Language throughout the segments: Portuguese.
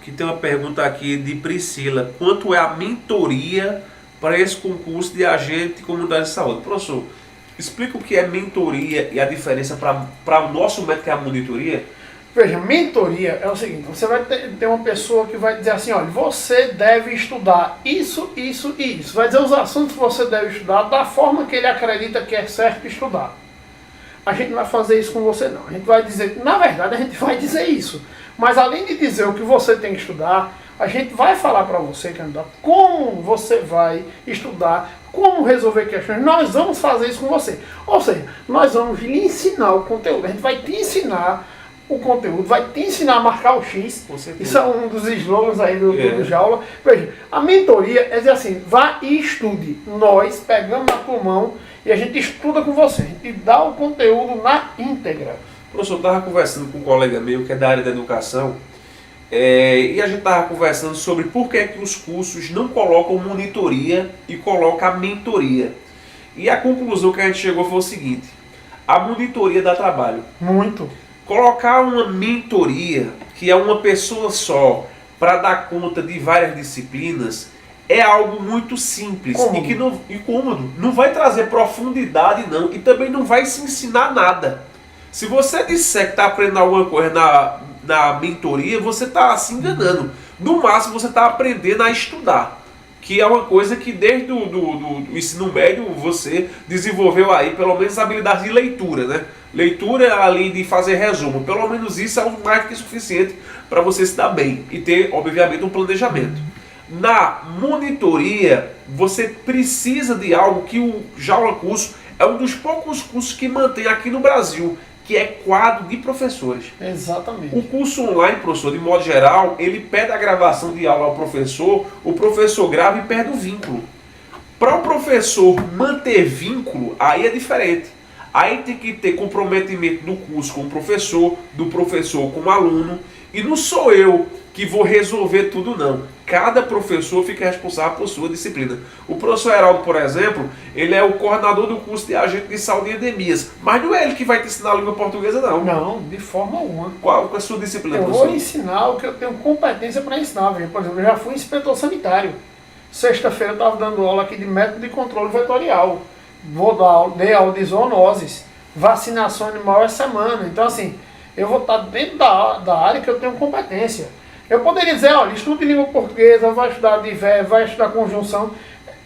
Que tem uma pergunta aqui de Priscila: quanto é a mentoria para esse concurso de agente de comunidade de saúde? Professor, explica o que é mentoria e a diferença para o nosso método, que é a monitoria. Veja, mentoria é o seguinte: você vai ter uma pessoa que vai dizer assim, olha, você deve estudar isso, isso e isso. Vai dizer os assuntos que você deve estudar da forma que ele acredita que é certo estudar. A gente não vai fazer isso com você não. A gente vai dizer, na verdade a gente vai dizer isso. Mas além de dizer o que você tem que estudar, a gente vai falar para você, candidato, como você vai estudar, como resolver questões. Nós vamos fazer isso com você. Ou seja, nós vamos lhe ensinar o conteúdo. A gente vai te ensinar o conteúdo, vai te ensinar a marcar o X. Isso é um dos slogans aí do Jaula. Veja, a mentoria é dizer assim, vá e estude. Nós pegamos na tua mão e a gente estuda com você. A gente dá o conteúdo na íntegra. Professor, eu estava conversando com um colega meu que é da área da educação, e a gente estava conversando sobre por que os cursos não colocam monitoria e colocam a mentoria. E a conclusão que a gente chegou foi o seguinte: a monitoria dá trabalho. Muito. Colocar uma mentoria, que é uma pessoa só, para dar conta de várias disciplinas, é algo muito simples e cômodo. Não vai trazer profundidade não, e também não vai se ensinar nada. Se você disser que está aprendendo alguma coisa na mentoria, você está se enganando. No máximo você está aprendendo a estudar, que é uma coisa que desde do ensino médio você desenvolveu aí pelo menos a habilidade de leitura, né? Leitura além de fazer resumo, pelo menos isso é mais do que suficiente para você se dar bem e ter, obviamente, um planejamento. Na monitoria, você precisa de algo que o Jaula Curso é um dos poucos cursos que mantém aqui no Brasil, que é quadro de professores. Exatamente. O curso online, professor, de modo geral, ele pede a gravação de aula ao professor, o professor grava e perde o vínculo. Para o professor manter vínculo, aí é diferente. Aí tem que ter comprometimento do curso com o professor, do professor com o aluno, e não sou eu que vou resolver tudo não. Cada professor fica responsável por sua disciplina. O professor Heraldo, por exemplo, ele é o coordenador do curso de agente de saúde e endemias, mas não é ele que vai te ensinar a língua portuguesa não. Não, de forma alguma. Qual é a sua disciplina, eu professor? Vou ensinar o que eu tenho competência para ensinar. Por exemplo, eu já fui inspetor sexta-feira eu estava dando aula aqui de método de controle vetorial. Dei aula de zoonoses, vacinação animal essa semana. Então assim, eu vou estar dentro da área que eu tenho competência. Eu poderia dizer, olha, estude língua portuguesa, vai estudar advérbio, vai estudar conjunção.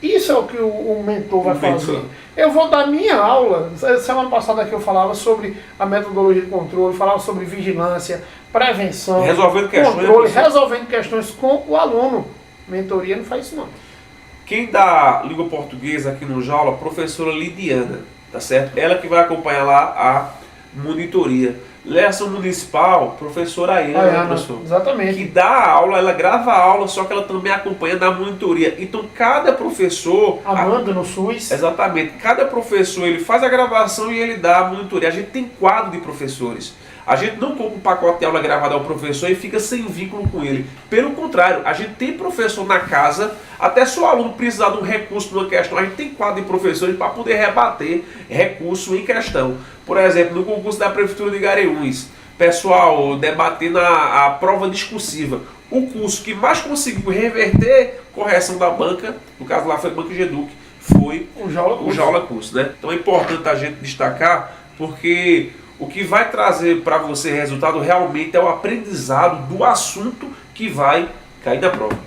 Isso é o que o mentor vai fazer. Eu vou dar minha aula. Semana passada aqui eu falava sobre a metodologia de controle, falava sobre vigilância, prevenção, resolvendo questões com o aluno. Mentoria não faz isso não. Quem dá língua portuguesa aqui no Jaula, a professora Lidiana, tá certo? Ela que vai acompanhar lá a monitoria. Leção municipal, professora Ayana, professor, exatamente. Que dá a aula, ela grava a aula, só que ela também acompanha na monitoria. Então cada professor... Amanda no SUS. Exatamente. Cada professor, ele faz a gravação e ele dá a monitoria. A gente tem quadro de professores. A gente não compra um pacote de aula gravada ao professor e fica sem vínculo com ele. Pelo contrário, a gente tem professor na casa, até se o aluno precisar de um recurso numa questão, a gente tem quadro de professores para poder rebater recurso em questão. Por exemplo, no concurso da Prefeitura de Garanhuns, pessoal debatendo a prova discursiva. O curso que mais conseguiu reverter correção da banca, no caso lá foi a Banca Geduc, foi o Jaula Curso, né? Então é importante a gente destacar, porque o que vai trazer para você resultado realmente é o aprendizado do assunto que vai cair na prova.